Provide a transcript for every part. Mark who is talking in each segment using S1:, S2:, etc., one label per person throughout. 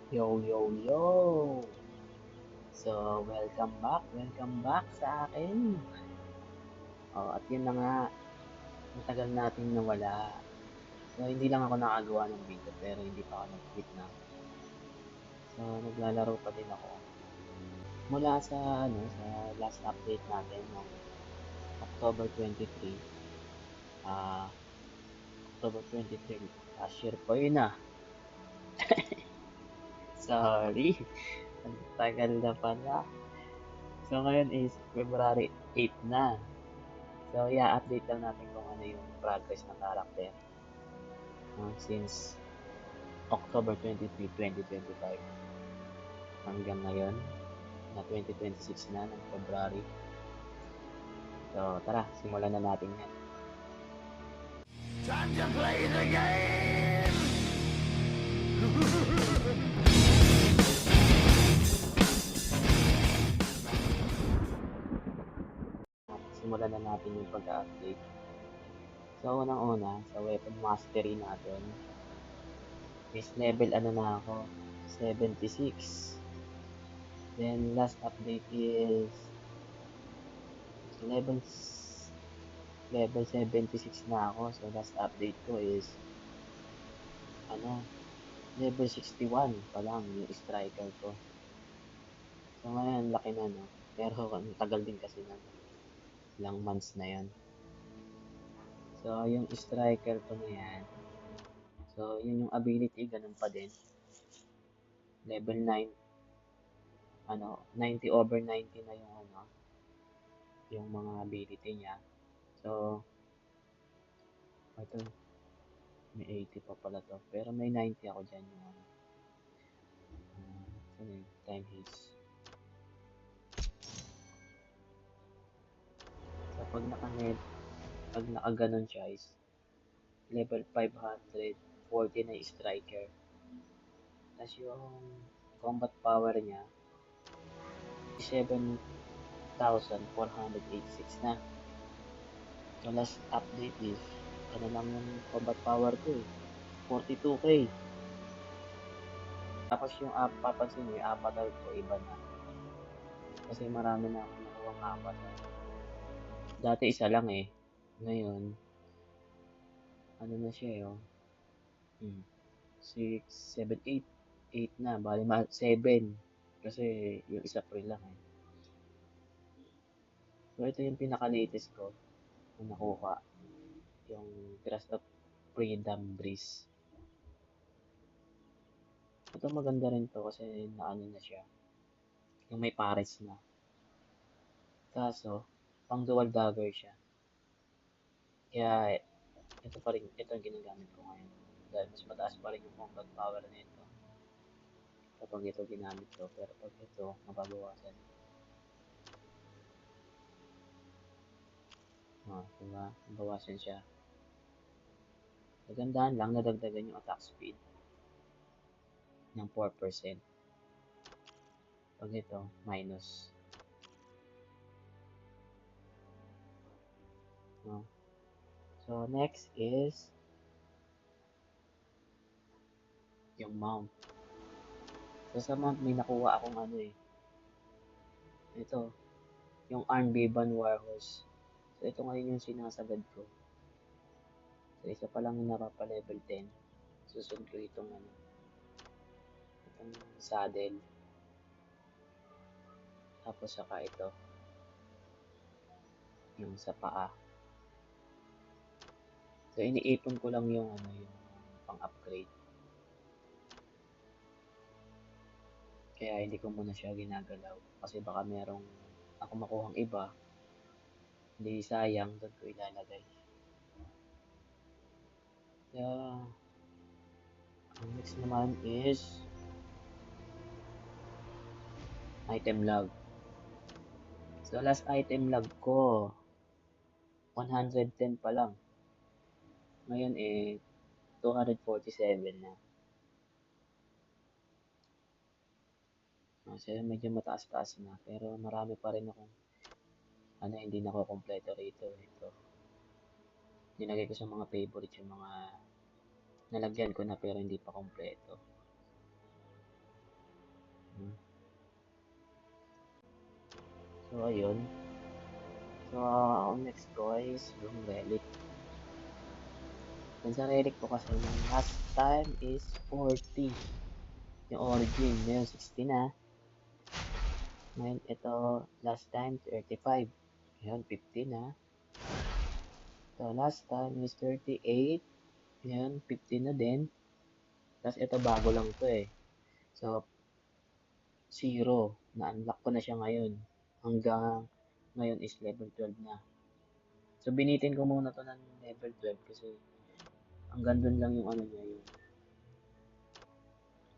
S1: Yo, yo, yo! So, welcome back sa akin. Oh, at yun na nga, ang tagal nating nawala. So, hindi lang ako nakagawa ng video, pero hindi pa ako nag-quit na. So, naglalaro pa din ako. Mula sa, sa last update natin, noong October 23, October 23, last year po yun ah. Sorry, ang tagal na pala. So, ngayon is February 8 na. So, yeah, update lang natin kung ano yung progress ng character since October 23, 2025 hanggang ngayon na 2026 na ng February. So, tara, simulan na natin yan. Time to play the game! Simulan na natin yung pag-update. So, unang-una, sa weapon mastery natin, is level ano na ako, 76. Then, last update is level level 76 na ako. So, last update ko is ano, level 61 pa lang yung striker ko. So, ngayon, laki na, no? Pero, ang tagal din kasi na, ilang months na yan. So, yung striker ko na yan, so, yun yung ability, ganun pa din. Level 9, 90 over 90 na yung yung mga ability niya. So, ito, may 80 pa pala to. Pero may 90 ako dyan yung time haste. So, pag nakaganon siya is level 540 na striker. Tapos yung combat power niya, 7,486 na. So last update is, ano lang yung combat power ko eh, 42k. Tapos yung papansin nyo, yung avatar ko, iba na. Kasi marami na akong nakuha ng avatar. Dati isa lang eh. Ngayon, ano na siya eh, 6, 7, 8. 8 na, bali 7. Kasi yung isa free lang eh. So ito yung pinaka-latest ko na nakuha. Yung Crest of Freedom Breeze. Ito maganda rin to kasi naano na siya. Yung may pares na. Kaso, pang dual dagger siya. Kaya, ito ang ginagamit ko ngayon. Dahil mas mataas pa rin yung combat power nito. Kapag ito ginamit ko. Pero pag ito, mababawasan. Diba? Mabawasan siya. Magandaan lang, nadagdagan yung attack speed ng 4%. Pag ito, minus. No? So, next is yung mount. So, sa mount, may nakuha akong ito, yung Arm Biban Warhorse. So, ito ngayon yung sinasagad ko. So, isa pa lang yung napapa-level 10. Susunod ko itong itong saddle. Tapos saka ito, yung sa paa. So, iniipon ko lang yung yung pang-upgrade. Kaya hindi ko muna siya ginagalaw. Kasi baka merong ako makuhang iba. Hindi sayang, doon ko ilalagay. Kaya, ang next naman is item log. So, last item log ko, 110 pa lang. Ngayon 247 na. So, medyo mataas-taas na. Pero marami pa rin akong hindi na ko kompleto rito. Ito. Nilagay ko sa mga favorite yung mga nalagyan ko na pero hindi pa kompleto. So, ayun. So, ang next ko is yung relic. Dun sa relic ko kasi yung last time is 40. Yung origin, ngayon 60 na. Ngayon, ito, last time 35. Ngayon, 50 na. So, last time is 38. Ngayon, 50 na din. Tapos, ito, bago lang to eh. So, 0. Na-unlock ko na siya ngayon. Hanggang ngayon is level 12 na. So, binitin ko muna to ng level 12 kasi hanggang dun lang yung ano niya, yung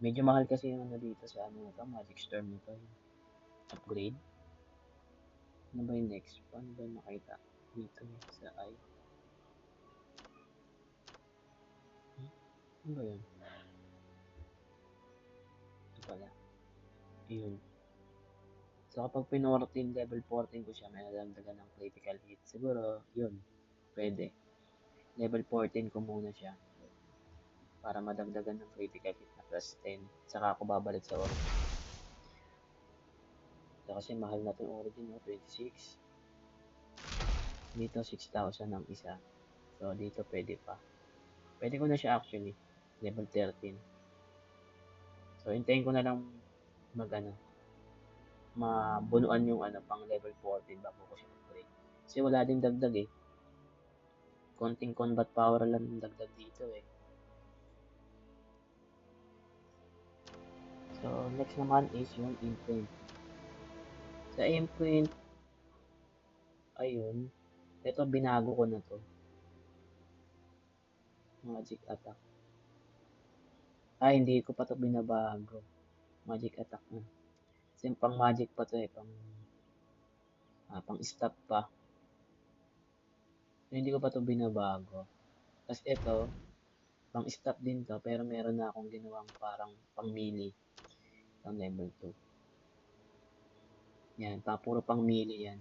S1: medyo mahal kasi yung ano dito sa ano na to, Magic Storm na to. Upgrade. Ano ba yung next? Paano ba makita? Dito sa I. Ano ba yun? Ito pala. Yun. So kapag pinortin, level 14 ko siya, may nadagdagan ng critical hit. Siguro, yun. Pwede. Level 14 ko muna siya. Para madagdagan ng critical hit na plus 10. Saka ako babalik sa origin. So kasi mahal na itong origin, no? 26. Dito, 6,000 ang isa. So dito pwede pa. Pwede ko na siya actually. Level 13. So hintayin ko na lang mabunuan yung ano pang level 14 bago ko siya upgrade. Kasi wala din dagdag eh. Konting combat power lang dagdag dito eh. So next naman is yung imprint. Sa imprint, ayun, ito binago ko na to. Magic attack. Hindi ko pa to binabago. Magic attack na. Kasi pang magic pa to eh, pang stat pa. So, hindi ko pa to binabago. Tapos ito, pang stat din to, pero meron na akong ginawang parang pang melee. Pang level 2. Yan, puro pang melee yan.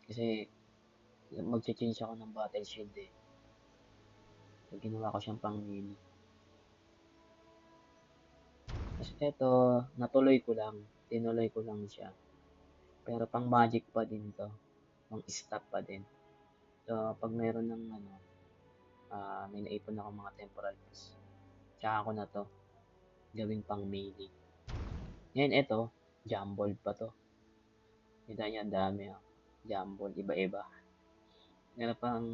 S1: Kasi mag-change ako ng battle shield eh. So, ginawa ko siyang pang melee. Tapos ito, natuloy ko lang. Tinuloy ko lang siya. Pero pang magic pa din to. Pang stat pa din. So, pag meron ng may naipon ako mga temporal piece. Tsaka ako na to. Gawing pang melee. Ngayon ito, jumbled pa to. Kita niya, ang dami jumbled, iba-iba. Meron pang,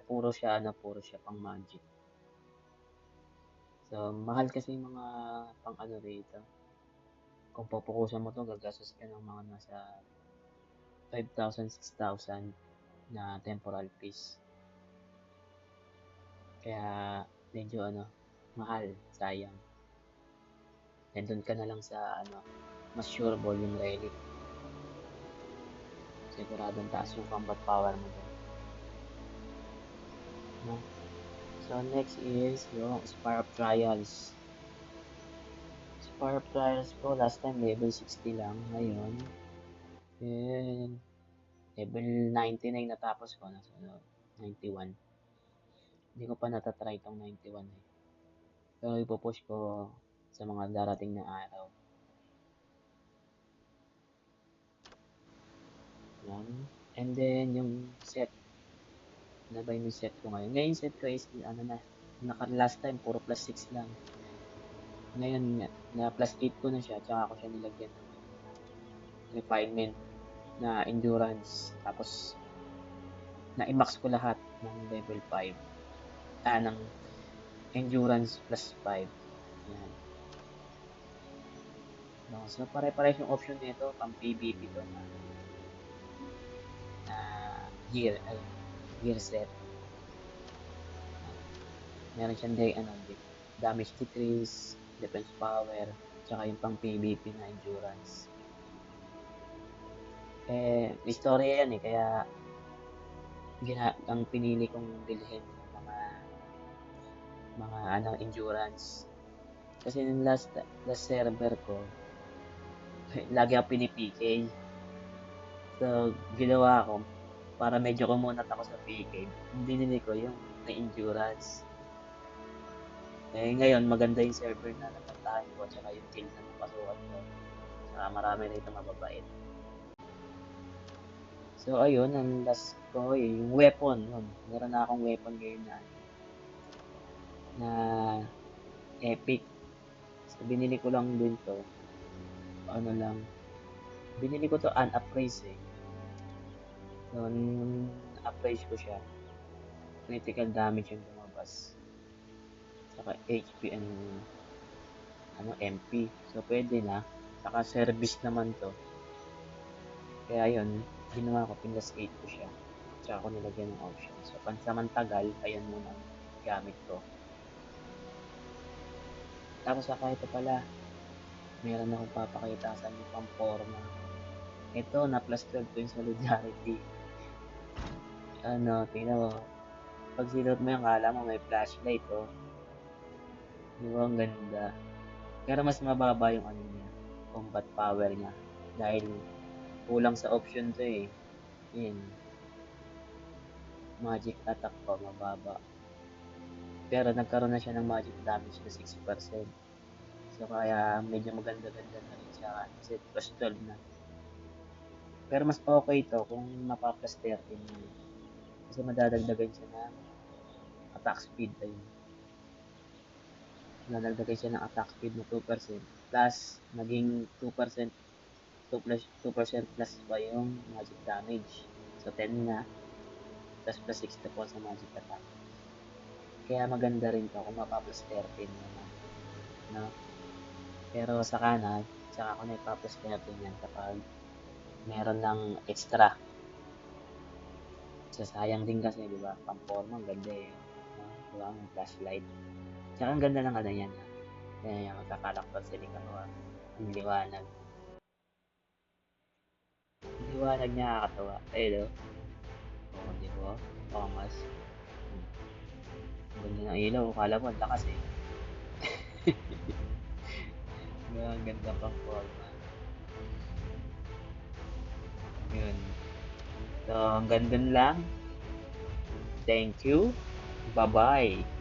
S1: puro siya pang magic. So, mahal kasi yung mga pang ano rito. Kung pupukusan mo to, gagastos ka ng mga nasa 5,000, 6,000 na temporal piece. Kaya, medyo mahal, sayang. And doon ka na lang sa mas sure ball yung relic. Siguradong taas yung combat power mo doon. No? So, next is yung Spire of Trials. Spire of Trials ko, last time level 60 lang. Ngayon, level 99 natapos ko. Nasa 91. Hindi ko pa natatry itong 91 eh. Pero ipupush ko sa mga darating na araw. Yan. And then, yung set. Ano ba yung set ko ngayon? Ngayon set ko is, last time, puro plus 6 lang. Ngayon, na plus 8 ko na siya, tsaka ako siya nilagyan ng refinement na endurance. Tapos, na-max ko lahat ng level 5. Ng endurance plus 5. Yan. No, so, pare-pares yung option nito, pang PvP to na gear set. Meron siyang damage decrease, defense power, tsaka yung pang PvP na endurance. Istorya yan eh, kaya ang pinili kong bilhin mga endurance. Kasi yung last server ko, lagi ako pinipk. So, ginawa ko, para medyo kumunat ako sa PK, binili ko yung endurance. Ngayon, maganda yung server na napuntahan ko, tsaka yung guild na napasukan ko. Marami rito mababait. So, ayun, ang last ko, yung weapon, yun. Meron na akong weapon ngayon na epic. So, binili ko lang din to. Ano lang, binili ko to unappraised eh. So, nung appraise ko siya, critical damage yung lumabas. Saka HP and MP. So, pwede na. Saka service naman to. Kaya yun, ginawa ko, pinlas 8 ko siya. Tsaka ko nilagyan ng option. So, pansamantagal, ayan muna gamit ko. Tapos saka ito pala, meron akong papakita sa inyo pang forma. Ito, na plus 12 ko yung solidarity. Ano, tingnan mo. Pag sinot mo yung kala mo may flashlight, oh. Di ba, ang ganda. Pero mas mababa yung ano niya, combat power niya. Dahil kulang sa option to eh. Yun, magic attack pa, mababa. Pero nagkaroon na siya ng magic damage na 6%. So kaya medyo maganda-ganda na rin siya kasi plus 12 na. Pero mas okay to kung mapa-plus 13 na. Kasi madadagdagan siya ng attack speed. Ayun. Madadagdagan siya ng attack speed na 2%. Plus, naging 2%, 2% plus pa yung magic damage. So 10 na. Plus 60 po sa magic attack. Kaya maganda rin to kung mapa-plus 13 naman. No? Pero sa kanan, saka ako na ipa-plus 13 yan kapag meron ng extra. Sayang din kasi, di ba? Pang-forma, ang ganda eh. Di ba? Ang flashlight. Tsaka ang ganda ng ano yan. Kaya yung magkakalakpan sila kawa. Ang liwanag. Ang liwanag niya kakatawa. Ayun o. Oo, di ba? Pangas. Ang ganda ng ilaw. Kala mo, ang lakas eh. Ang ganda pang forma. Yun. So, hanggang dun lang. Thank you. Bye-bye.